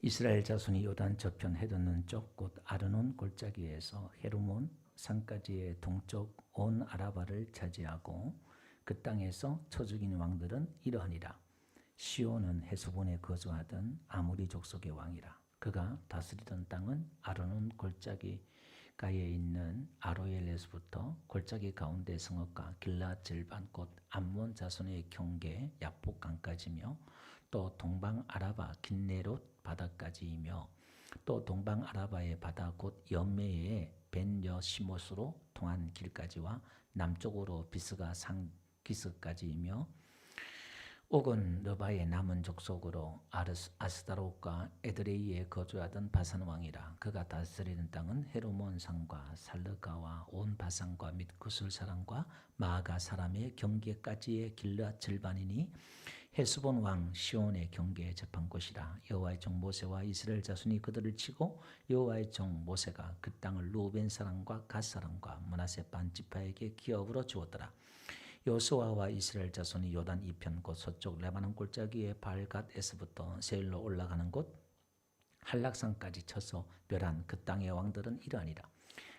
이스라엘 자손이 요단 저편 해돋는 쪽 곧 아르논 골짜기에서 헤르몬 산까지의 동쪽 온 아라바를 차지하고 그 땅에서 쳐 죽인 왕들은 이러하니라. 시온은 헤스본에 거주하던 아모리 족속의 왕이라. 그가 다스리던 땅은 아르논 골짜기가에 있는 아로엘에서부터 골짜기 가운데 성읍과 길랏 절반 곧 암몬 자손의 경계 야복강까지며 또 동방 아라바 긴네롯 바다까지이며 또 동방 아라바의 바다 곧 연매의 벤여시못으로 통한 길까지와 남쪽으로 비스가 상기스까지이며 옥은 너바의 남은 족속으로 아스다롯과 에드레이에 거주하던 바산 왕이라. 그가 다스리는 땅은 헤르몬 산과 살르가와 온 바산과 및 구슬 사람과 마아가 사람의 경계까지의 길랏 절반이니 헤스본 왕 시온의 경계에 접한 곳이라. 여호와의 종 모세와 이스라엘 자손이 그들을 치고 여호와의 종 모세가 그 땅을 루벤 사람과 갓 사람과 므낫세 반 지파에게 기업으로 주었더라. 여호수아와 이스라엘 자손이 요단 이편 곧 서쪽 레바논 골짜기의 발갓에서부터 세일로 올라가는 곳 한락산까지 쳐서 멸한 그 땅의 왕들은 이러하니라.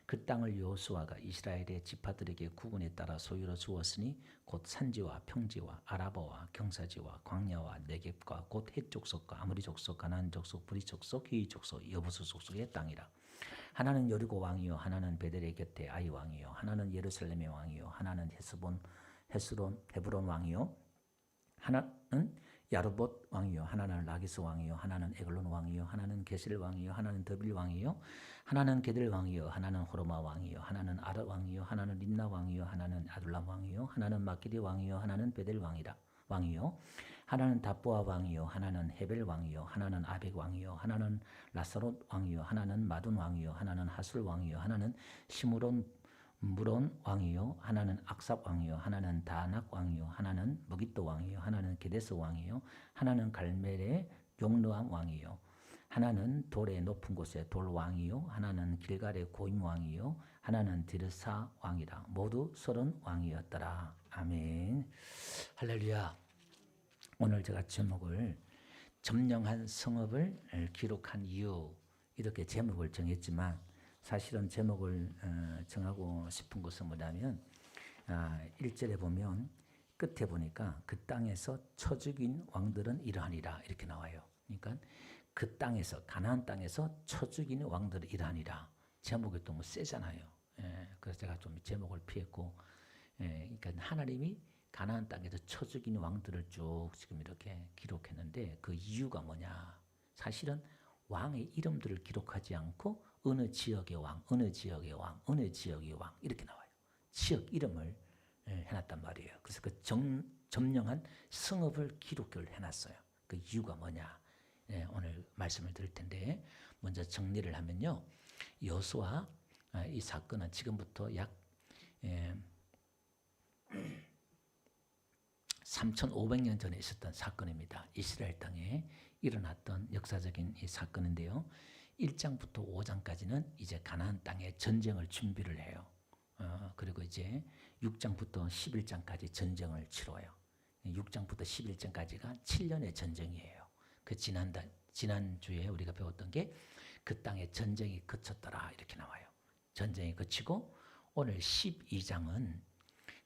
그 땅을 여호수아가 이스라엘의 지파들에게 구분에 따라 소유로 주었으니 곧 산지와 평지와 아라바와 경사지와 광야와 네겝과 곧 헷 족속과 아모리 족속 가나안 족속 브리 족속 히위 족속 여부수 족속의 땅이라. 하나는 여리고 왕이요 하나는 베델의 곁에 아이 왕이요 하나는 예루살렘의 왕이요 하나는 헤브론 왕이요 하나는 야르봇 왕이요 하나는 라기스 왕이요 하나는 에글론 왕이요 하나는 게실 왕이요 하나는 더빌 왕이요 하나는 게델 왕이요 하나는 호르마 왕이요 하나는 아르 왕이요 하나는 림나 왕이요 하나는 아둘람 왕이요 하나는 마키리 왕이요 하나는 베델 왕이요 하나는 답보아 왕이요 하나는 헤벨 왕이요 하나는 아벡 왕이요 하나는 라사롯 왕이요 하나는 마둔 왕이요 하나는 하술 왕이요 하나는 시므론 무론 왕이요 하나는 악삽 왕이요 하나는 다낙 왕이요 하나는 무깃도 왕이요 하나는 게데스 왕이요 하나는 갈멜의 용르암 왕이요 하나는 돌의 높은 곳의 돌 왕이요 하나는 길갈의 고임 왕이요 하나는 디르사 왕이라. 모두 30 왕이었더라. 아멘. 할렐루야. 오늘 제가 제목을 점령한 성읍을 기록한 이유 이렇게 제목을 정했지만 사실은 제목을 정하고 싶은 것은 뭐냐면 1절에 보면 끝에 보니까 그 땅에서 쳐 죽인 왕들은 이러하니라 이렇게 나와요. 그러니까 그 땅에서 가나안 땅에서 쳐 죽인 왕들은 이러하니라. 제목이 너무 세잖아요. 그래서 제가 좀 제목을 피했고 그러니까 하나님이 가나안 땅에서 쳐 죽인 왕들을 쭉 지금 이렇게 기록했는데 그 이유가 뭐냐. 사실은 왕의 이름들을 기록하지 않고 어느 지역의 왕, 어느 지역의 왕, 어느 지역의 왕 이렇게 나와요. 지역 이름을 해놨단 말이에요. 그래서 그 점령한 성읍을 기록을 해놨어요. 그 이유가 뭐냐? 오늘 말씀을 드릴 텐데 먼저 정리를 하면요. 여호수아 이 사건은 지금부터 약 3,500년 전에 있었던 사건입니다. 이스라엘 땅에 일어났던 역사적인 이 사건인데요. 1장부터 5장까지는 이제 가나안 땅에 전쟁을 준비를 해요. 그리고 이제 6장부터 11장까지 전쟁을 치러요. 6장부터 11장까지가 7년의 전쟁이에요. 그 지난주에 우리가 배웠던 게 그 땅에 전쟁이 그쳤더라 이렇게 나와요. 전쟁이 그치고 오늘 12장은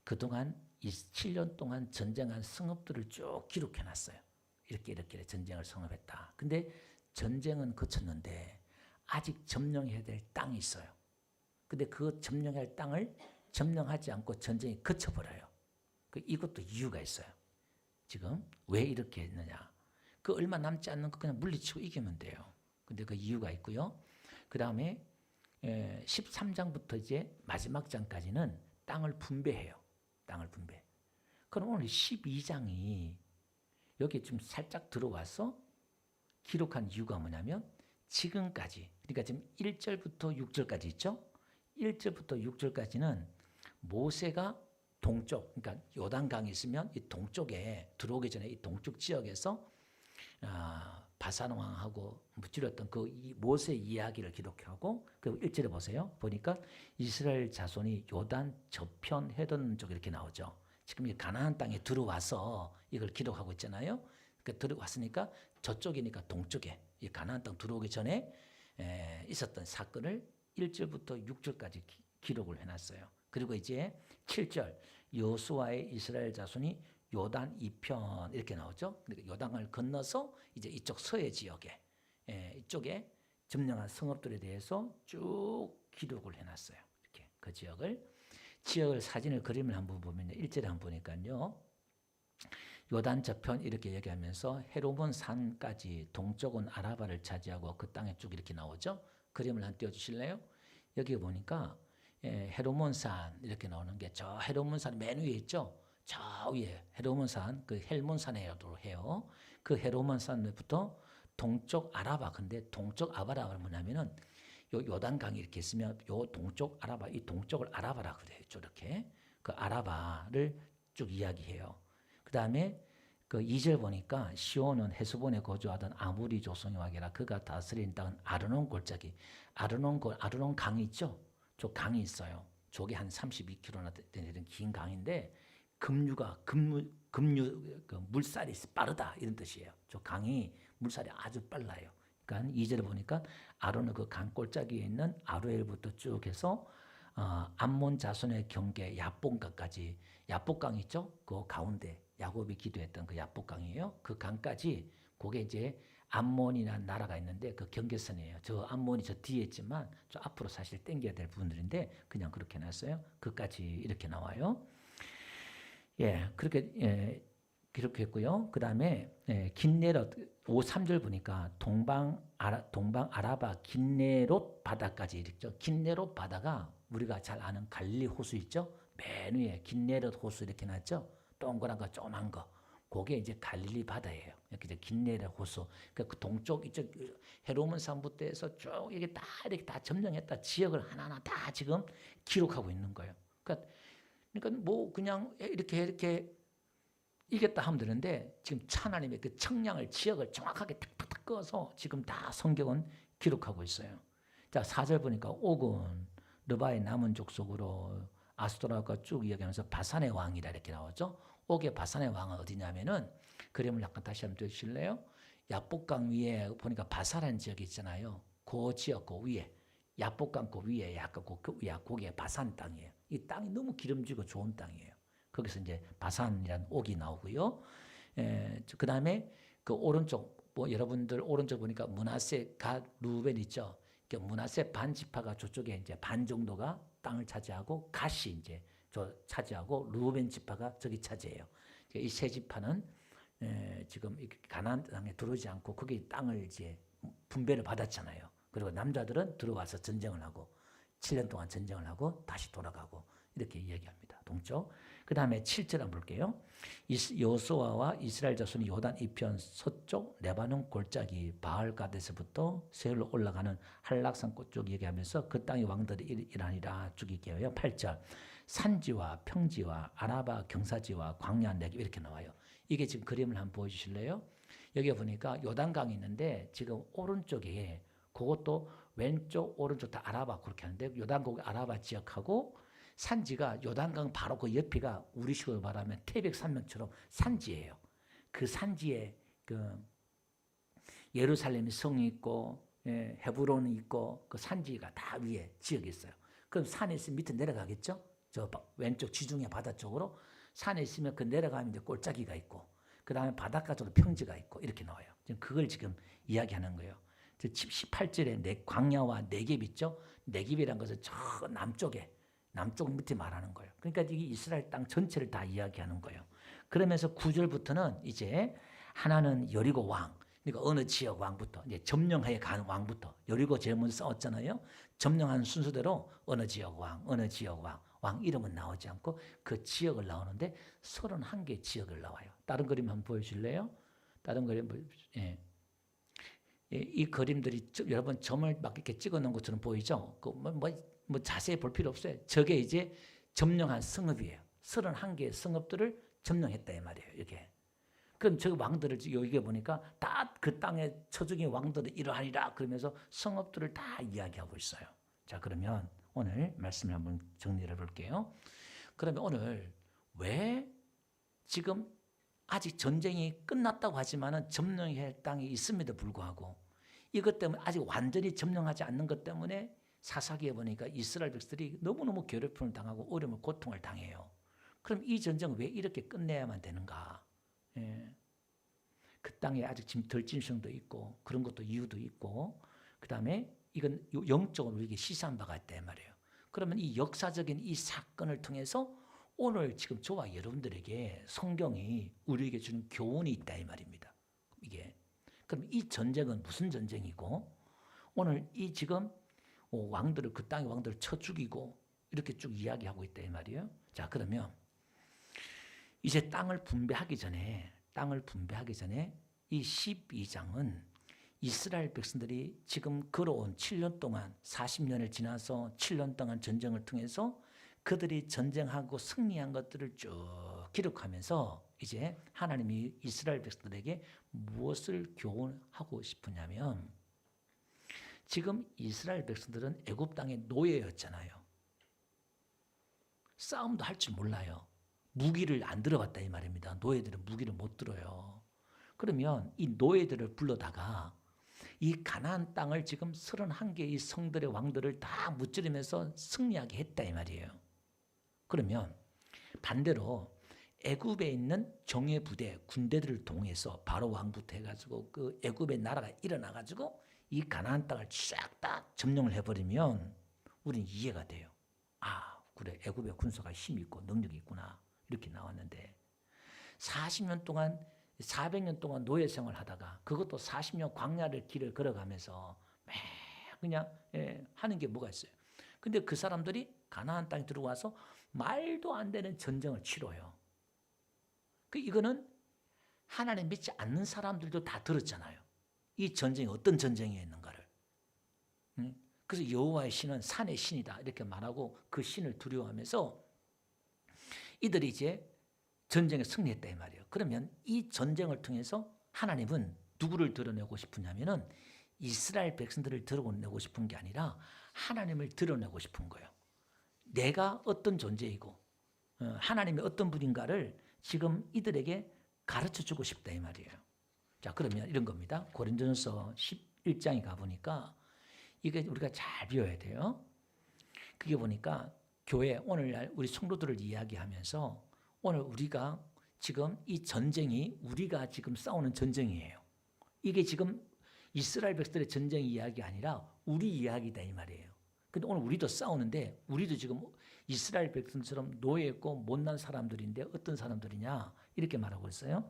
그동안 이 7년 동안 전쟁한 성읍들을 쭉 기록해놨어요. 이렇게 전쟁을 성업했다. 근데 전쟁은 그쳤는데 아직 점령해야 될 땅이 있어요. 근데 그 점령할 땅을 점령하지 않고 전쟁이 그쳐버려요. 이것도 이유가 있어요. 지금 왜 이렇게 했느냐. 그 얼마 남지 않는 거 그냥 물리치고 이기면 돼요. 근데 그 이유가 있고요. 그 다음에 13장부터 이제 마지막 장까지는 땅을 분배해요. 땅을 분배. 그럼 오늘 12장이 여기 좀 살짝 들어와서 기록한 이유가 뭐냐면 지금까지 그러니까 지금 1절부터 6절까지 있죠. 1절부터 6절까지는 모세가 동쪽 그러니까 요단강이 있으면 이 동쪽에 들어오기 전에 이 동쪽 지역에서 바산 왕하고 무찔렀던 그 모세 이야기를 기록하고 그 1절에 보세요. 보니까 이스라엘 자손이 요단 저편 해던 쪽 이렇게 나오죠. 지금 이 가나안 땅에 들어와서 이걸 기록하고 있잖아요. 그러니까 들어왔으니까 저쪽이니까 동쪽에 이 가나안 땅 들어오기 전에 있었던 사건을 1절부터 6절까지 기록을 해놨어요. 그리고 이제 7절 여호수아의 이스라엘 자손이 요단 이편 이렇게 나오죠. 그러니까 요단을 건너서 이제 이쪽 서해 지역에 이쪽에 점령한 성읍들에 대해서 쭉 기록을 해놨어요. 이렇게 그 지역을 사진을 그림을 한번 보면요. 1절에 한번 보니까요. 요단 저편 이렇게 얘기하면서 헤르몬 산까지 동쪽은 아라바를 차지하고 그 땅에 쭉 이렇게 나오죠. 그림을 한번 띄워주실래요? 여기 보니까 헤르몬 산 이렇게 나오는 게 저 헤르몬 산 맨 위에 있죠. 저 위에 헤르몬 산, 그 헬몬 산에도 해요. 그 헤르몬 산부터 동쪽 아라바. 근데 동쪽 아라바는 뭐냐면은 요 요단강이 이렇게 있으면 요 동쪽 아라바, 이 동쪽을 아라바라 그래요. 이렇게 그 아라바를 쭉 이야기해요. 그 다음에 그 2절 보니까 시온은 헤스본에 거주하던 아무리 조성의 왕이라 그가 다스린 땅은 아르논 골짜기. 아르논 강이 있죠. 저 강이 있어요. 저게 한 32km나 되는 긴 강인데 급류 그 물살이 빠르다 이런 뜻이에요. 저 강이 물살이 아주 빨라요. 그러니까 2절에 보니까 아론은 그 강 골짜기에 있는 아루엘부터 쭉 해서 암몬 자손의 경계 야복강까지, 야복강 있죠? 그 가운데 야곱이 기도했던 그 야복강이에요. 그 강까지 그게 이제 암몬이라는 나라가 있는데 그 경계선이에요. 저 암몬이 저 뒤에 있지만 저 앞으로 사실 당겨야 될 부분들인데 그냥 그렇게 놨어요. 그까지 이렇게 나와요. 그렇게 기록했고요. 그 다음에 긴네롯 3절 보니까 동방 아라바 긴네롯 바다까지 이렇죠. 긴네롯 바다가 우리가 잘 아는 갈릴리 호수 있죠. 맨 위에 긴네롯 호수 이렇게 놨죠. 동그란 거 조그만 거. 그게 이제 갈릴리 바다예요. 이렇게 긴네롯 호수. 그 동쪽 이쪽 헤르몬 산부터 해서 쭉 이게 다 이렇게 다 점령했다. 지역을 하나하나 다 지금 기록하고 있는 거예요. 그러니까 뭐 그냥 이렇게 이겼다 하면 되는데 지금 하나님의 그 청량을 지역을 정확하게 탁탁탁 꺼서 지금 다 성경은 기록하고 있어요. 자 4절 보니까 옥은 르바의 남은 족속으로 아스도라가 쭉 이야기하면서 바산의 왕이라 이렇게 나오죠. 옥의 바산의 왕은 어디냐면은 그림을 약간 다시 한번 띄워주실래요? 야복강 위에 보니까 바산이라는 지역이 있잖아요. 그 지역 그 위에 야복강 그 위에 약간 그게 바산 땅이에요. 이 땅이 너무 기름지고 좋은 땅이에요. 거기서 이제 바산이라는 옥이 나오고요. 그 다음에 그 오른쪽, 뭐 여러분들 오른쪽 보니까 므낫세 갓 루벤 있죠. 므낫세 반 지파가 저쪽에 이제 반 정도가 땅을 차지하고 갓이 이제 저 차지하고 루벤 지파가 저기 차지해요. 이 세 지파는 지금 가나안 땅에 들어오지 않고 거기 땅을 이제 분배를 받았잖아요. 그리고 남자들은 들어와서 전쟁을 하고 7년 동안 전쟁을 하고 다시 돌아가고 이렇게 이야기합니다. 동쪽. 그 다음에 7절 한번 볼게요. 여호수아와 이스라엘 자손이 요단 이편 서쪽 레바논 골짜기 바알가데스부터 세울로 올라가는 한락산 쪽 얘기하면서 그 땅의 왕들이 일하니라 쭉 얘기해요. 8절. 산지와 평지와 아라바 경사지와 광야 내기 이렇게 나와요. 이게 지금 그림을 한번 보여주실래요? 여기 보니까 요단강이 있는데 지금 오른쪽에 그것도 왼쪽 오른쪽 다 아라바 그렇게 하는데 요단강 아라바 지역하고 산지가 요단강 바로 그 옆이가 우리식으로 말하면 태백산맥처럼 산지예요. 그 산지에 그 예루살렘 성이 있고 헤브론이 있고 그 산지가 다 위에 지역이 있어요. 그럼 산에 있으면 밑에 내려가겠죠? 저 왼쪽 지중해 바다 쪽으로 산에 있으면 그 내려가면 이제 골짜기가 있고 그 다음에 바닷가 쪽으로 평지가 있고 이렇게 나와요. 지금 그걸 지금 이야기하는 거예요. 18절에 광야와 네겝 있죠? 네겝이라는 것은 저 남쪽 밑에 말하는 거예요. 그러니까 이게 이스라엘 땅 전체를 다 이야기하는 거예요. 그러면서 9절부터는 이제 하나는 여리고 왕, 그러니까 어느 지역 왕부터 이제 점령하여 가는 왕부터 여리고 제일 먼저 싸웠잖아요. 점령하는 순서대로 어느 지역 왕 이름은 나오지 않고 그 지역을 나오는데 31개 지역을 나와요. 다른 그림 한번 보여줄래요? 다른 그림 이 그림들이 여러분 점을 막 이렇게 찍어놓은 것처럼 보이죠? 뭐 자세히 볼 필요 없어요. 저게 이제 점령한 성읍이에요. 31개의 성읍들을 점령했다 이 말이에요. 이게. 그럼 저 왕들을 여기 보니까 다 그 땅에 처중의 왕들을 이러하니라 그러면서 성읍들을 다 이야기하고 있어요. 자 그러면 오늘 말씀을 한번 정리를 해볼게요. 그러면 오늘 왜 지금 아직 전쟁이 끝났다고 하지만은 점령해야 할 땅이 있음에도 불구하고 이것 때문에 아직 완전히 점령하지 않는 것 때문에 사사기에 보니까 이스라엘 백성들이 너무너무 괴롭힘을 당하고 어려움을 고통을 당해요. 그럼 이 전쟁을 왜 이렇게 끝내야만 되는가? 예. 그 땅에 아직 지금 덜 진성도 있고 그런 것도 이유도 있고 그 다음에 이건 영적으로 우리에게 시사한 바가 있단 말이에요. 그러면 이 역사적인 이 사건을 통해서 오늘 지금 저와 여러분들에게 성경이 우리에게 주는 교훈이 있다 이 말입니다. 이게 그럼 이 전쟁은 무슨 전쟁이고 오늘 이 지금 왕들을 그 땅의 왕들을 쳐 죽이고 이렇게 쭉 이야기하고 있다 이 말이에요. 자 그러면 이제 땅을 분배하기 전에 이 12장은 이스라엘 백성들이 지금 걸어온 7년 동안 40년을 지나서 7년 동안 전쟁을 통해서 그들이 전쟁하고 승리한 것들을 쭉 기록하면서 이제 하나님이 이스라엘 백성들에게 무엇을 교훈하고 싶으냐면 지금 이스라엘 백성들은 애굽 땅의 노예였잖아요. 싸움도 할 줄 몰라요. 무기를 안 들어봤다 이 말입니다. 노예들은 무기를 못 들어요. 그러면 이 노예들을 불러다가 이 가나안 땅을 지금 31개의 성들의 왕들을 다 무찌르면서 승리하게 했다 이 말이에요. 그러면 반대로 애굽에 있는 정예 부대, 군대들을 동해서 바로 왕부터 해가지고 그 애굽의 나라가 일어나가지고 이 가나안 땅을 쫙 다 점령을 해버리면 우리는 이해가 돼요. 아, 그래 애굽의 군사가 힘이 있고 능력이 있구나 이렇게 나왔는데 40년 동안 400년 동안 노예 생활을 하다가 그것도 40년 광야를 길을 걸어가면서 매 그냥 하는 게 뭐가 있어요. 근데 그 사람들이 가나안 땅에 들어와서 말도 안 되는 전쟁을 치러요. 이거는 하나님 믿지 않는 사람들도 다 들었잖아요. 이 전쟁이 어떤 전쟁이었는가를. 그래서 여호와의 신은 산의 신이다 이렇게 말하고 그 신을 두려워하면서 이들이 이제 전쟁에 승리했다 이 말이에요. 그러면 이 전쟁을 통해서 하나님은 누구를 드러내고 싶으냐면은 이스라엘 백성들을 드러내고 싶은 게 아니라 하나님을 드러내고 싶은 거예요. 내가 어떤 존재이고 하나님이 어떤 분인가를 지금 이들에게 가르쳐주고 싶다 이 말이에요. 자 그러면 이런 겁니다. 고린도전서 11장에 가보니까 이게 우리가 잘 배워야 돼요. 그게 보니까 교회 오늘날 우리 성도들을 이야기하면서 오늘 우리가 지금 이 전쟁이 우리가 지금 싸우는 전쟁이에요. 이게 지금 이스라엘 백성들의 전쟁 이야기가 아니라 우리 이야기다 이 말이에요. 근데 오늘 우리도 싸우는데 우리도 지금 이스라엘 백성처럼 노예였고 못난 사람들인데 어떤 사람들이냐 이렇게 말하고 있어요.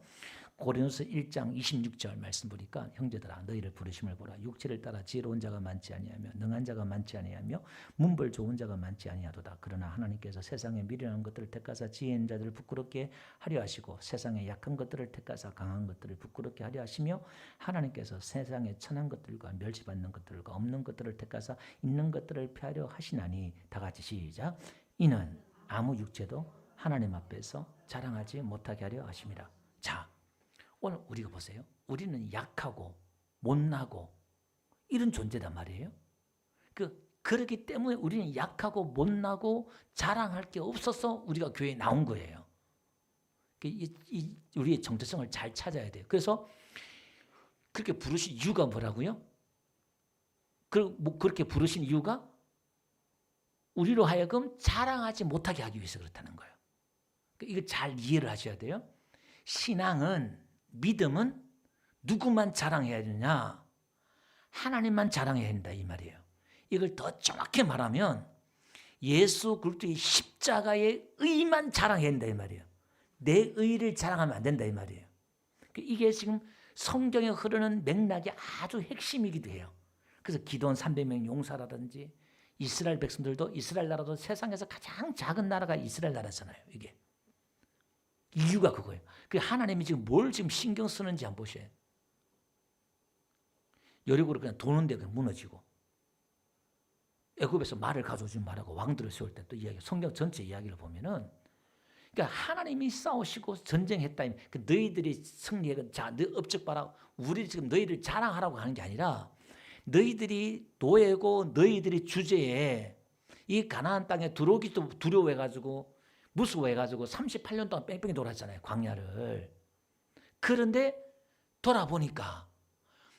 고린도서 1장 26절 말씀 보니까 형제들아 너희를 부르심을 보라. 육체를 따라 지혜로운 자가 많지 아니하며 능한 자가 많지 아니하며 문벌 좋은 자가 많지 아니하도다. 그러나 하나님께서 세상에 미련한 것들을 택하사 지혜 있는 자들을 부끄럽게 하려 하시고 세상에 약한 것들을 택하사 강한 것들을 부끄럽게 하려 하시며 하나님께서 세상에 천한 것들과 멸시받는 것들과 없는 것들을 택하사 있는 것들을 폐하려 하시나니 다 같이 시작. 이는 아무 육체도 하나님 앞에서 자랑하지 못하게 하려 하심이라. 자 오늘 우리가 보세요. 우리는 약하고 못나고 이런 존재단 말이에요. 그렇기 때문에 우리는 약하고 못나고 자랑할 게 없어서 우리가 교회에 나온 거예요. 우리의 정체성을 잘 찾아야 돼요. 그래서 그렇게 부르신 이유가 뭐라고요? 그렇게 부르신 이유가 우리로 하여금 자랑하지 못하게 하기 위해서 그렇다는 거예요. 이걸 잘 이해를 하셔야 돼요. 신앙은 믿음은 누구만 자랑해야 되냐? 하나님만 자랑해야 된다 이 말이에요. 이걸 더 정확히 말하면 예수 그리스도의 십자가의 의만 자랑해야 된다 이 말이에요. 내 의를 자랑하면 안 된다 이 말이에요. 이게 지금 성경에 흐르는 맥락이 아주 핵심이기도 해요. 그래서 기도원 300명 용사라든지 이스라엘 백성들도 이스라엘 나라도 세상에서 가장 작은 나라가 이스라엘 나라잖아요. 이게 이유가 그거예요. 하나님이 지금 뭘 지금 신경 쓰는지 한번 보셔요. 여리고를 그냥 도는데 그냥 무너지고 애굽에서 말을 가져오지 말라고 왕들을 세울 때 또 이야기, 성경 전체 이야기를 보면은 그러니까 하나님이 싸우시고 전쟁했다. 너희들이 승리해. 자, 너 업적 봐라. 우리 지금 너희를 자랑하라고 하는 게 아니라 너희들이 노예고 너희들이 주제에 이 가나안 땅에 들어오기도 두려워해가지고 무서워해가지고 38년 동안 뺑뺑이 돌았잖아요. 광야를. 그런데 돌아보니까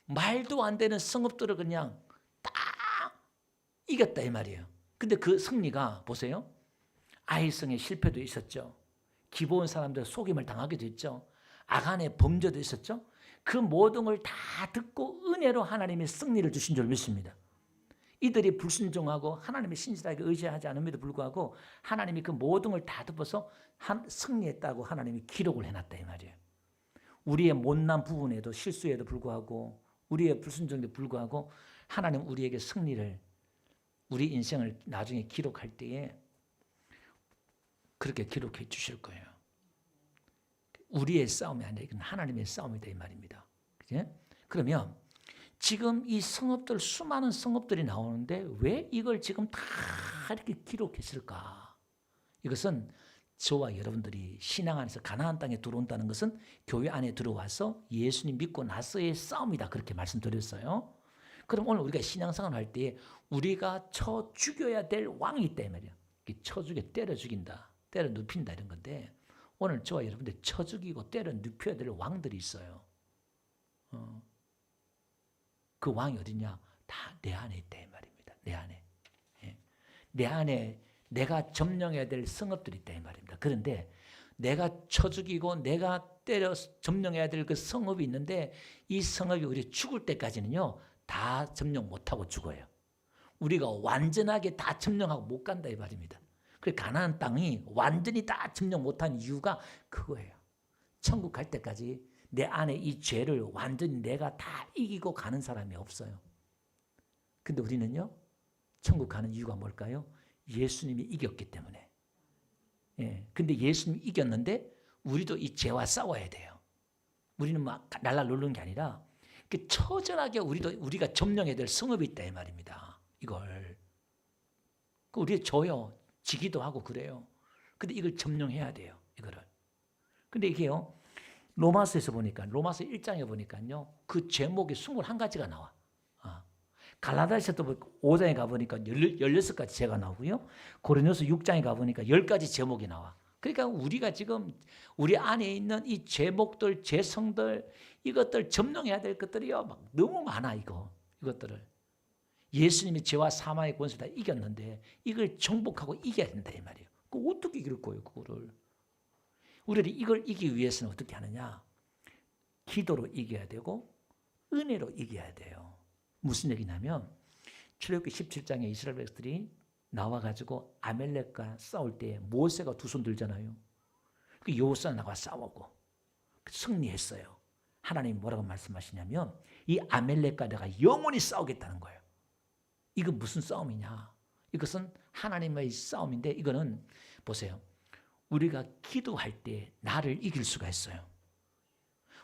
말도 안 되는 성읍들을 그냥 딱 이겼다 이 말이에요. 근데 그 승리가 보세요. 아이성의 실패도 있었죠. 기브온 사람들 속임을 당하기도 했죠. 아간의 범죄도 있었죠. 그 모든 걸 다 듣고 은혜로 하나님의 승리를 주신 줄 믿습니다. 이들이 불순종하고 하나님의 신실하게 의지하지 않음에도 불구하고 하나님이 그 모든 걸 다 덮어서 승리했다고 하나님이 기록을 해놨다 이 말이에요. 우리의 못난 부분에도 실수에도 불구하고 우리의 불순종에도 불구하고 하나님 우리에게 승리를 우리 인생을 나중에 기록할 때에 그렇게 기록해 주실 거예요. 우리의 싸움이 아니라 이건 하나님의 싸움이다 이 말입니다. 그치? 그러면 지금 이 성읍들 수많은 성읍들이 나오는데 왜 이걸 지금 다 이렇게 기록했을까? 이것은 저와 여러분들이 신앙 안에서 가나안 땅에 들어온다는 것은 교회 안에 들어와서 예수님 믿고 나서의 싸움이다 그렇게 말씀드렸어요. 그럼 오늘 우리가 신앙생활 할 때 우리가 쳐 죽여야 될 왕이 있다 이 말이에요. 쳐 죽여 때려 죽인다, 때려 눕힌다 이런 건데 오늘 저와 여러분들 쳐 죽이고 때려 눕혀야 될 왕들이 있어요. 그 왕이 어디냐? 다 내 안에 있다 이 말입니다. 내 안에. 예. 내 안에 내가 점령해야 될 성읍들이 있다 이 말입니다. 그런데 내가 쳐 죽이고 내가 때려 점령해야 될 그 성읍이 있는데 이 성읍이 우리 죽을 때까지는요 다 점령 못하고 죽어요. 우리가 완전하게 다 점령하고 못 간다 이 말입니다. 그 가나안 땅이 완전히 다 점령 못한 이유가 그거예요. 천국 갈 때까지 내 안에 이 죄를 완전히 내가 다 이기고 가는 사람이 없어요. 근데 우리는요 천국 가는 이유가 뭘까요? 예수님이 이겼기 때문에. 예. 근데 예수님이 이겼는데 우리도 이 죄와 싸워야 돼요. 우리는 막 날라 누르는 게 아니라 처절하게 우리가 점령해야 될 성읍이 있다 이 말입니다. 이걸 우리 져요. 지기도 하고 그래요. 근데 이걸 점령해야 돼요. 이거를. 근데 이게요. 로마서에서 보니까 로마서 1장에 보니까요. 그 제목이 21가지가 나와. 갈라디아서도 5장에 가보니까 16가지 제가 나오고요. 고린도서 6장에 가보니까 10가지 제목이 나와. 그러니까 우리가 지금 우리 안에 있는 이 제목들, 제성들 이것들 점령해야 될 것들이요. 막 너무 많아 이것들을. 예수님이 죄와 사망의 권세를 다 이겼는데 이걸 정복하고 이겨야 된다 이 말이에요. 그 어떻게 이길 거예요 그거를. 우리는 이걸 이기기 위해서는 어떻게 하느냐. 기도로 이겨야 되고 은혜로 이겨야 돼요. 무슨 얘기냐면 출애굽기 17장에 이스라엘 백성들이 나와가지고 아멜렉과 싸울 때 모세가 두 손 들잖아요. 그 여호수아 나와 싸우고 승리했어요. 하나님이 뭐라고 말씀하시냐면 이 아멜렉과 내가 영원히 싸우겠다는 거예요. 이거 무슨 싸움이냐? 이것은 하나님의 싸움인데 이거는 보세요. 우리가 기도할 때 나를 이길 수가 있어요.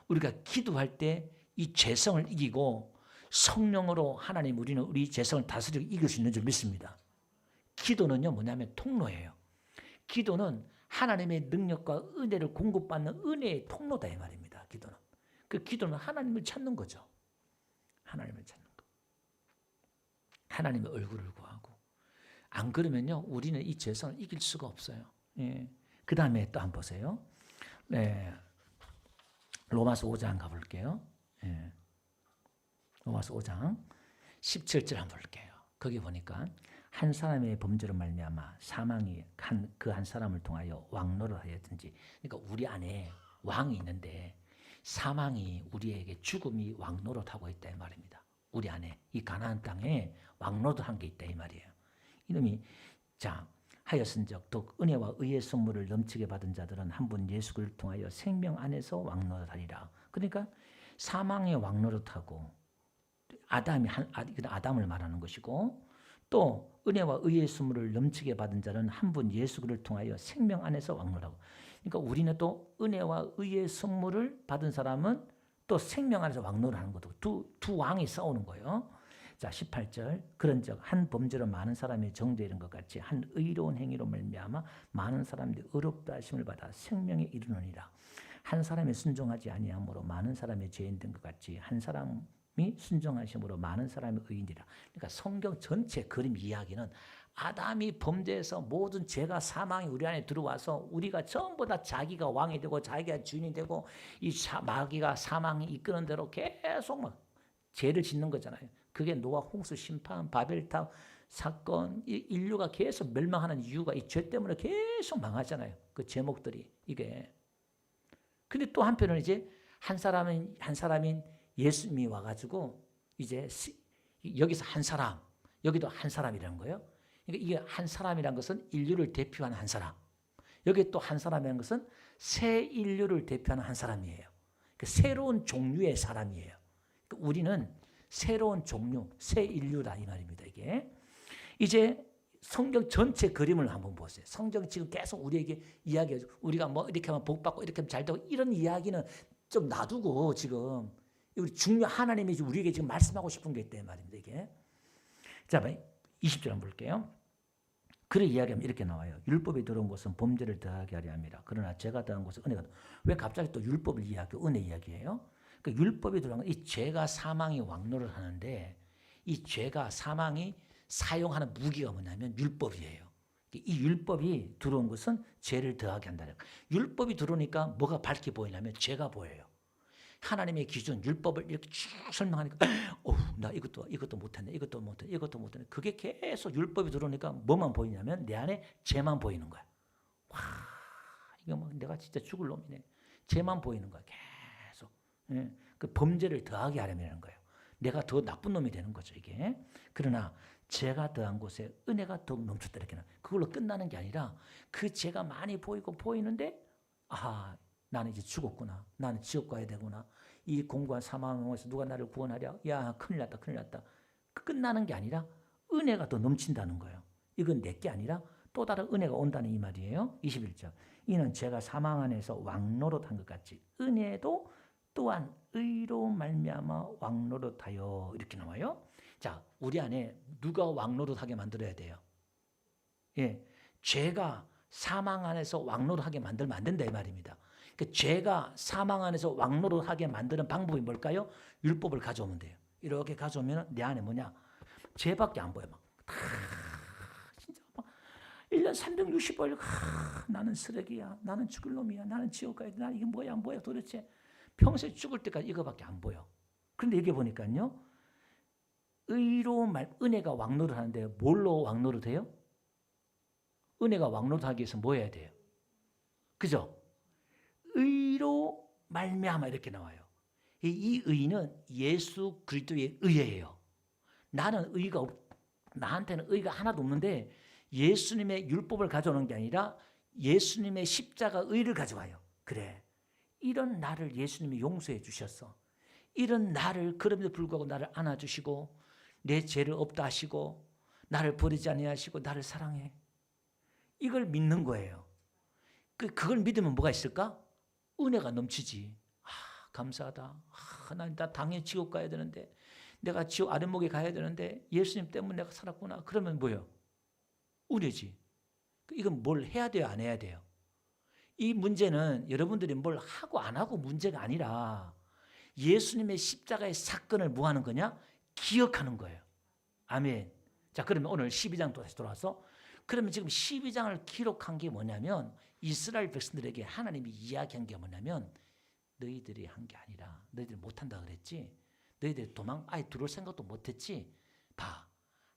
우리가 기도할 때 이 죄성을 이기고 성령으로 하나님 우리는 우리 죄성을 다스리고 이길 수 있는 줄 믿습니다. 기도는요 뭐냐면 통로예요. 기도는 하나님의 능력과 은혜를 공급받는 은혜의 통로다 이 말입니다. 기도는. 그 기도는 하나님을 찾는 거죠. 하나님을 찾는 거. 하나님의 얼굴을 구하고. 안 그러면요 우리는 이 죄성을 이길 수가 없어요. 예. 그 다음에 또 한번 보세요. 네. 로마서 5장 가볼게요. 예. 로마서 5장 17절 한번 볼게요. 거기 보니까 한 사람의 범죄로 말미암아 사망이 그 한 사람을 통하여 왕노를 하였든지, 그러니까 우리 안에 왕이 있는데 사망이 우리에게 죽음이 왕노릇하고 있다 이 말입니다. 우리 안에 이 가나안 땅에 왕노릇한 게 있다 이 말이에요. 이놈이 자 하였은즉 또 은혜와 의의 선물을 넘치게 받은 자들은 한 분 예수 그리스도를 통하여 생명 안에서 왕노릇하리라. 그러니까 사망의 왕노릇하고 아담을 말하는 것이고, 또 은혜와 의의 선물을 넘치게 받은 자는 한 분 예수 그리스도를 통하여 생명 안에서 왕노릇하고. 그러니까 우리는 또 은혜와 의의 선물을 받은 사람은 또 생명 안에서 왕노릇하는 것도 두 왕이 싸우는 거예요. 자 18절 그런즉 한 범죄로 많은 사람이 정죄에 이른 것 같이 한 의로운 행위로 말미암아 많은 사람들이 의롭다 하심을 받아 생명에 이르느니라. 한 사람이 순종하지 아니함으로 많은 사람이 죄인 된 것 같이 한 사람 순종하심으로 많은 사람이 의인이라. 그러니까 성경 전체 그림 이야기는 아담이 범죄해서 모든 죄가 사망이 우리 안에 들어와서 우리가 전부 다 자기가 왕이 되고 자기가 주인이 되고 이 마귀가 사망이 이끄는 대로 계속 막 죄를 짓는 거잖아요. 그게 노아 홍수 심판, 바벨탑 사건, 인류가 계속 멸망하는 이유가 이 죄 때문에 계속 망하잖아요. 그 제목들이 이게. 근데 또 한편은 이제 한 사람인 예수님이 와가지고 이제 여기서 한 사람, 여기도 한 사람이라는 거예요. 그러니까 이게 한 사람이라는 것은 인류를 대표하는 한 사람. 여기 또 한 사람이라는 것은 새 인류를 대표하는 한 사람이에요. 그러니까 새로운 종류의 사람이에요. 그러니까 우리는 새로운 종류, 새 인류다 이 말입니다. 이게 이제 성경 전체 그림을 한번 보세요. 성경이 지금 계속 우리에게 이야기해줘. 우리가 뭐 이렇게 하면 복 받고 이렇게 하면 잘 되고 이런 이야기는 좀 놔두고 지금 우리 하나님이 우리에게 지금 말씀하고 싶은 게 있단 말입니다. 이게. 자, 20절 한번 볼게요. 그래 이야기하면 이렇게 나와요. 율법이 들어온 것은 범죄를 더하게 하려 함이라. 그러나 죄가 더한 것은 은혜가. 왜 갑자기 또 율법을 이야기하고 은혜 이야기해요? 그러니까 율법이 들어온 건 이 죄가 사망이 왕노를 하는데 이 죄가 사망이 사용하는 무기가 뭐냐면 율법이에요. 이 율법이 들어온 것은 죄를 더하게 한다. 율법이 들어오니까 뭐가 밝게 보이냐면 죄가 보여요. 하나님의 기준, 율법을 이렇게 쭉 설명하니까 나 이것도 못했네, 이것도 못했네. 그게 계속 율법이 들어오니까 뭐만 보이냐면 내 안에 죄만 보이는 거야. 와, 이거 뭐 내가 진짜 죽을 놈이네. 죄만 보이는 거야, 계속. 예, 그 범죄를 더하게 하려는 거예요. 내가 더 나쁜 놈이 되는 거죠, 이게. 그러나 죄가 더한 곳에 은혜가 더욱 넘쳤다 이렇게 그걸로 끝나는 게 아니라 그 죄가 많이 보이는데 나는 이제 죽었구나. 나는 지옥 가야 되구나. 이 공고한 사망에서 누가 나를 구원하랴. 야, 큰일 났다. 끝나는 게 아니라 은혜가 더 넘친다는 거예요. 이건 내 게 아니라 또 다른 은혜가 온다는 이 말이에요. 21절. 이는 제가 사망 안에서 왕노릇한 것 같이 은혜도 또한 의로 말미암아 왕노릇하여 이렇게 나와요. 자, 우리 안에 누가 왕노릇하게 만들어야 돼요? 예, 죄가 사망 안에서 왕노릇하게 만들면 안 된다 이 말입니다. 그 죄가 사망 안에서 왕노릇하게 만드는 방법이 뭘까요? 율법을 가져오면 돼요. 이렇게 가져오면 내 안에 뭐냐? 죄밖에 안 보여. 진짜 막 1년 365일 나는 쓰레기야. 나는 죽을 놈이야. 나는 지옥 가야 돼. 나 이게 뭐야 도대체. 평소에 죽을 때까지 이거밖에 안 보여. 그런데 여기 보니까요. 은혜가 왕노릇 하는데 뭘로 왕노릇 해요? 은혜가 왕노릇 하기 위해서 뭐 해야 돼요? 그죠? 의로 말미암아 이렇게 나와요. 이 의는 예수 그리스도의 의예요. 나한테는 의가 하나도 없는데 예수님의 율법을 가져오는 게 아니라 예수님의 십자가 의를 가져와요. 그래, 이런 나를 예수님이 용서해 주셨어. 이런 나를 그럼에도 불구하고 나를 안아주시고 내 죄를 없다 하시고 나를 버리지 아니하시고 나를 사랑해. 이걸 믿는 거예요. 그걸 믿으면 뭐가 있을까? 은혜가 넘치지. 감사하다. 나 당연히 지옥 가야 되는데 내가 지옥 아랫목에 가야 되는데 예수님 때문에 내가 살았구나. 그러면 뭐예요? 은혜지. 이건 뭘 해야 돼요? 안 해야 돼요? 이 문제는 여러분들이 뭘 하고 안 하고 문제가 아니라 예수님의 십자가의 사건을 뭐 하는 거냐? 기억하는 거예요. 아멘. 자, 그러면 오늘 12장 또 다시 돌아와서 그러면 지금 12장을 기록한 게 뭐냐면 이스라엘 백성들에게 하나님이 이야기한 게 뭐냐면 너희들이 한 게 아니라 너희들이 못한다 그랬지. 너희들이 아예 들어올 생각도 못했지. 봐.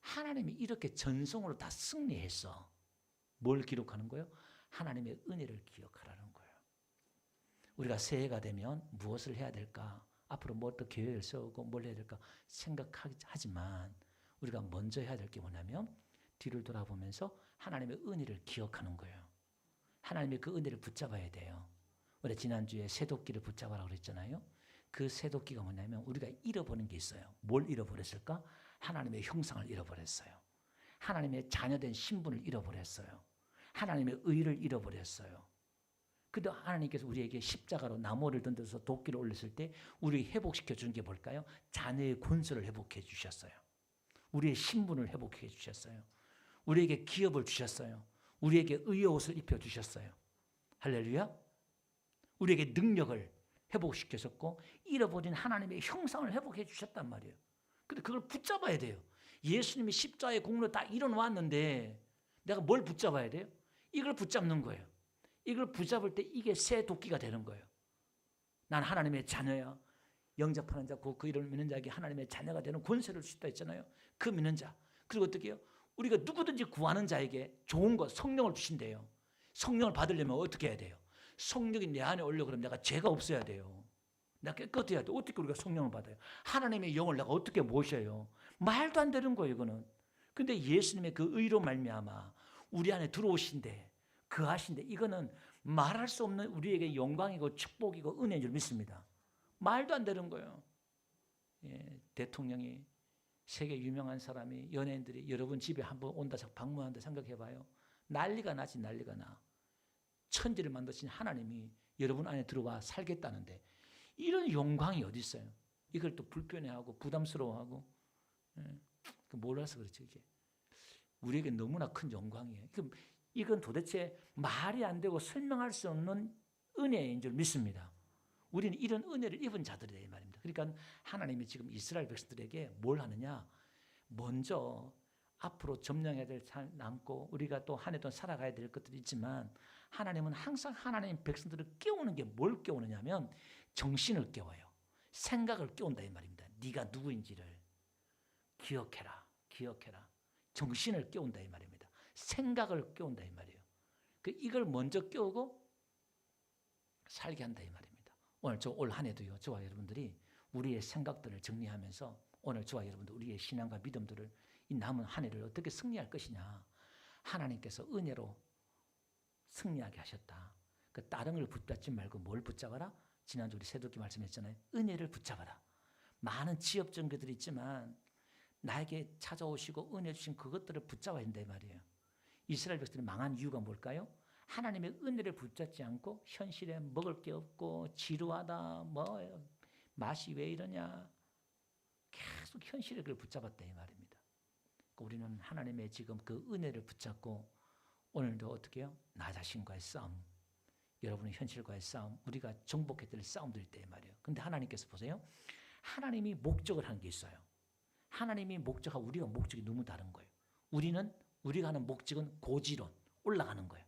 하나님이 이렇게 전성으로 다 승리했어. 뭘 기록하는 거예요? 하나님의 은혜를 기억하라는 거예요. 우리가 새해가 되면 무엇을 해야 될까? 앞으로 뭐 또 계획을 세우고 뭘 해야 될까 생각하지만 우리가 먼저 해야 될 게 뭐냐면 뒤를 돌아보면서 하나님의 은혜를 기억하는 거예요. 하나님의 그 은혜를 붙잡아야 돼요. 우리 지난주에 새도끼를 붙잡아라 그랬잖아요. 그 새도끼가 뭐냐면 우리가 잃어버린 게 있어요. 뭘 잃어버렸을까? 하나님의 형상을 잃어버렸어요. 하나님의 자녀된 신분을 잃어버렸어요. 하나님의 의를 잃어버렸어요. 근데 하나님께서 우리에게 십자가로 나무를 던져서 도끼를 올렸을 때 우리 회복시켜 주는 게 뭘까요? 자녀의 권세를 회복해 주셨어요. 우리의 신분을 회복해 주셨어요. 우리에게 기업을 주셨어요. 우리에게 의의 옷을 입혀 주셨어요. 할렐루야. 우리에게 능력을 회복시켰었고 잃어버린 하나님의 형상을 회복해 주셨단 말이에요. 근데 그걸 붙잡아야 돼요. 예수님이 십자가의 공로 다 이뤄놓았는데 내가 뭘 붙잡아야 돼요? 이걸 붙잡는 거예요. 이걸 붙잡을 때 이게 새 도끼가 되는 거예요. 난 하나님의 자녀야. 영접하는 자, 그 이름을 믿는 자에게 하나님의 자녀가 되는 권세를 줄 수 있다 했잖아요. 그 믿는 자. 그리고 어떻게 해요? 우리가 누구든지 구하는 자에게 좋은 것, 성령을 주신대요. 성령을 받으려면 어떻게 해야 돼요? 성령이 내 안에 올려 그러면 내가 죄가 없어야 돼요. 내가 깨끗해야 돼. 어떻게 우리가 성령을 받아요? 하나님의 영을 내가 어떻게 모셔요? 말도 안 되는 거예요, 이거는. 근데 예수님의 그 의로 말미암아 우리 안에 들어오신데, 그하신데, 이거는 말할 수 없는 우리에게 영광이고 축복이고 은혜인 줄 믿습니다. 말도 안 되는 거예요. 예, 대통령이, 세계 유명한 사람이, 연예인들이 여러분 집에 한번 온다, 방문한다 생각해봐요. 난리가 나지, 난리가 나. 천지를 만드신 하나님이 여러분 안에 들어와 살겠다는데 이런 영광이 어디 있어요? 이걸 또 불편해하고 부담스러워하고, 몰라서 그렇죠. 이게 우리에게 너무나 큰 영광이에요. 이건 도대체 말이 안 되고 설명할 수 없는 은혜인 줄 믿습니다. 우리는 이런 은혜를 입은 자들이다 이 말입니다. 그러니까 하나님이 지금 이스라엘 백성들에게 뭘 하느냐? 먼저 앞으로 점령해야 될 삶 남고 우리가 또 한 해 동안 살아가야 될 것들이 있지만 하나님은 항상 하나님 백성들을 깨우는 게 뭘 깨우느냐면 정신을 깨워요. 생각을 깨운다 이 말입니다. 네가 누구인지를 기억해라. 기억해라. 정신을 깨운다 이 말입니다. 생각을 깨운다 이 말이에요. 이걸 먼저 깨우고 살게 한다 이 말입니다. 오늘 올 한 해도요. 저와 여러분들이 우리의 생각들을 정리하면서 오늘 저와 여러분들 우리의 신앙과 믿음들을 이 남은 한 해를 어떻게 승리할 것이냐. 하나님께서 은혜로 승리하게 하셨다. 다른 걸 붙잡지 말고 뭘 붙잡아라? 지난주 우리 새도기 말씀했잖아요. 은혜를 붙잡아라. 많은 지엽 종교들이 있지만 나에게 찾아오시고 은혜 주신 그것들을 붙잡아야 된다 이 말이에요. 이스라엘 백성들이 망한 이유가 뭘까요? 하나님의 은혜를 붙잡지 않고 현실에 먹을 게 없고 지루하다, 맛이 왜 이러냐, 계속 현실에 그걸 붙잡았다 이 말입니다. 우리는 하나님의 지금 그 은혜를 붙잡고 오늘도 어떻게 해요? 나 자신과의 싸움, 여러분의 현실과의 싸움, 우리가 정복해야 될 싸움들 때 말이에요. 근데 하나님께서 보세요. 하나님이 목적을 하는 게 있어요. 하나님이 목적하고 우리가 목적이 너무 다른 거예요. 우리가 하는 목적은 고지론, 올라가는 거예요.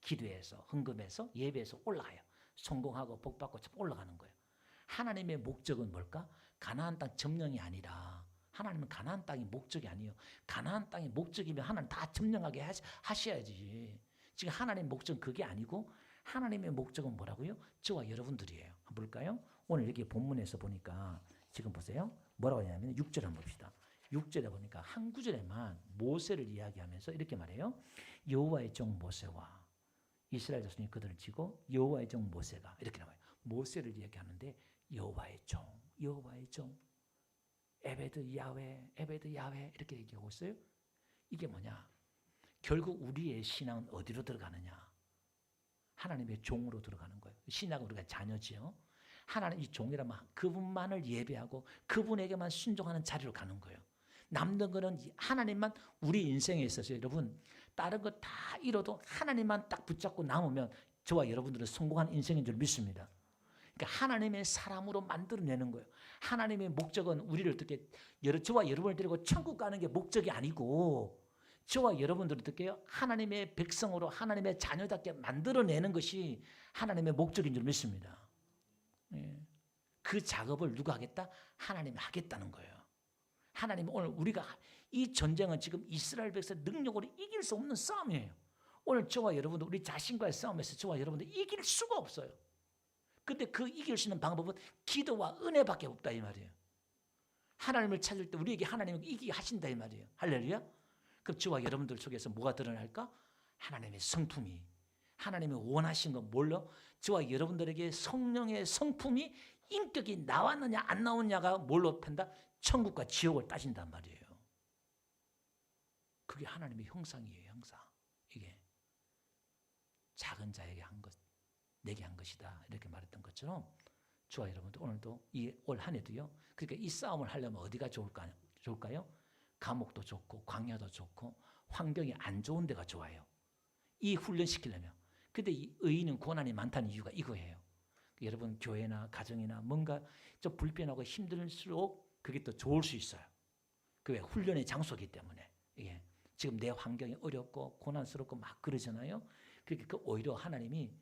기도해서, 헌금해서, 예배해서 올라가요. 성공하고 복받고 올라가는 거예요. 하나님의 목적은 뭘까? 가나안 땅 점령이 아니라 하나님은 가나안 땅이 목적이 아니에요. 가나안 땅이 목적이면 하나님 다 점령하게 하셔야지. 지금 하나님의 목적은 그게 아니고 하나님의 목적은 뭐라고요? 저와 여러분들이에요. 한번 볼까요? 오늘 여기 본문에서 보니까 지금 보세요. 뭐라고 하냐면 6절 한번 봅시다. 6절에 보니까 한 구절에만 모세를 이야기하면서 이렇게 말해요. 여호와의 종 모세와 이스라엘 자손이 그들을 치고 여호와의 종 모세가 이렇게 나와요. 모세를 이야기하는데 여호와의 종 에베드 야훼 이렇게 얘기하고 있어요. 이게 뭐냐? 결국 우리의 신앙은 어디로 들어가느냐? 하나님의 종으로 들어가는 거예요. 신앙은 우리가 자녀지요. 하나님 이 종이라면 그분만을 예배하고 그분에게만 순종하는 자리로 가는 거예요. 남는 거는 하나님만 우리 인생에 있어서 여러분 다른 거 다 잃어도 하나님만 딱 붙잡고 남으면 저와 여러분들은 성공한 인생인 줄 믿습니다. 그러니까 하나님의 사람으로 만들어내는 거예요. 하나님의 목적은 우리를 어떻게 저와 여러분을 데리고 천국 가는 게 목적이 아니고 저와 여러분들을 어떻게 해요? 하나님의 백성으로 하나님의 자녀답게 만들어내는 것이 하나님의 목적인 줄 믿습니다. 예. 그 작업을 누가 하겠다? 하나님이 하겠다는 거예요. 하나님 오늘 우리가 이 전쟁은 지금 이스라엘 백성의 능력으로 이길 수 없는 싸움이에요. 오늘 저와 여러분들 우리 자신과의 싸움에서 저와 여러분들 이길 수가 없어요. 근데 그 이길 수 있는 방법은 기도와 은혜밖에 없다 이 말이에요. 하나님을 찾을 때 우리에게 하나님이 이기게 하신다 이 말이에요. 할렐루야. 그럼 저와 여러분들 속에서 뭐가 드러날까? 하나님의 성품이, 하나님이 원하신 건 뭘로? 저와 여러분들에게 성령의 성품이 인격이 나왔느냐 안 나왔느냐가 뭘로 판다? 천국과 지옥을 따진단 말이에요. 그게 하나님의 형상이에요. 형상. 이게 작은 자에게 한 것, 내게 한 것이다 이렇게 말했던 것처럼 저와 여러분들 오늘도 이 올 한 해도요. 그러니까 이 싸움을 하려면 어디가 좋을까요? 감옥도 좋고 광야도 좋고 환경이 안 좋은 데가 좋아요. 이 훈련시키려면. 근데 이 의인은 고난이 많다는 이유가 이거예요. 여러분 교회나 가정이나 뭔가 좀 불편하고 힘들수록 그게 또 좋을 수 있어요. 그게 훈련의 장소이기 때문에. 예. 지금 내 환경이 어렵고 고난스럽고 막 그러잖아요. 그러니까 오히려 하나님이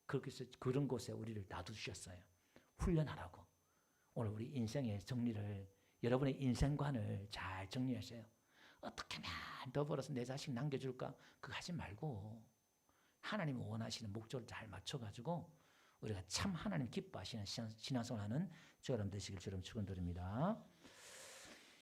그렇게 해서 그런 곳에 우리를 놔두셨어요. 훈련하라고. 오늘 우리 인생의 정리를, 여러분의 인생관을 잘 정리하세요. 어떻게 하면 더 벌어서 내 자식 남겨줄까? 그거 하지 말고 하나님이 원하시는 목적을 잘 맞춰가지고 우리가 참 하나님 기뻐하시는 신앙생활하는 저 여러분 되시길 주름 축원드립니다.